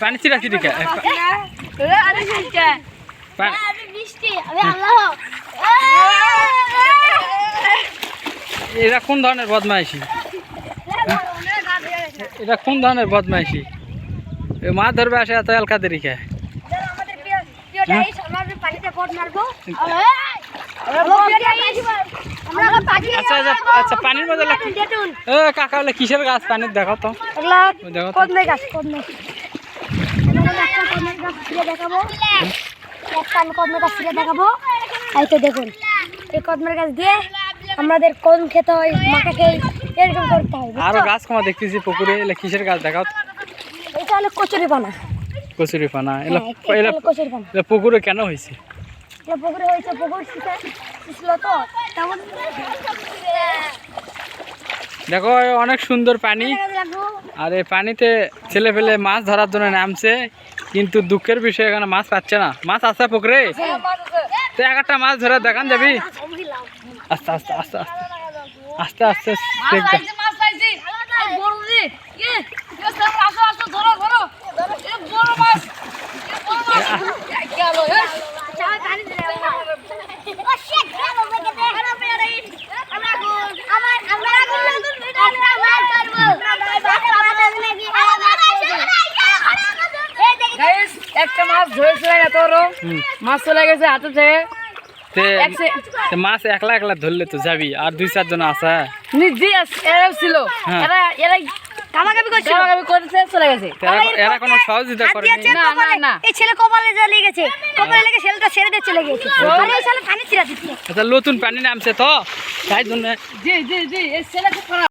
পানি ছিড়া কি দিকে এটা কোন ধরনের বদমাইশি? এটা কোন ধরনের বদমাইশি? মাছ ধরবে আসে এত এলকা দেরি খায়। আচ্ছা আচ্ছা পানির মধ্যে কাকা হলে কিসের গাছ পানির দেখো তো দেখাবো। এই তো দেখুন এই কদমের গাছ দিয়ে আমাদের কোন খেতে হয় মাকে খেয়ে এরকম করতে হয়। আরো গাছ কমা দেখতেছি পুকুরে, এলে কিসের গাছ দেখাও? এটা হলো কচুরি পানা। কচুরি পানা? কচুরি পানা পুকুরে কেন হয়েছে? পুকুরে হয়েছে পুকুর ছিল তো তেমন। দেখো অনেক সুন্দর পানি, আর এই পানিতে ছেলে পেলে মাছ ধরার জন্য নামছে, কিন্তু দুঃখের বিষয় এখানে মাছ পাচ্ছে না। মাছ আছে পুকুরে, তো একটা মাছ ধরে দেখান যাবি? আস্তে আস্তে আস্তে আস্তে আস্তে আস্তে একটা মাছ ধরেছিল মাছ চলে গেছে হাতে থেকে। মাছ একলা একলা ধরলে তো যাবি, আর দুই চারজন আছে ছিল এরা কামাকামি করছে চলে গেছে। এরা কোনো সহযোগিতা করেনি। না এই ছেলে কপালে জ্বলে গেছে, কপালে লেগে ছেলেটা ছেড়ে দিয়ে চলে গেছে। এই ছেলে পানি ছিড়া দিচ্ছে। নতুন পানি নামছে তো তাই জন্য। জি জি জি এই ছেলে খুব খারাপ।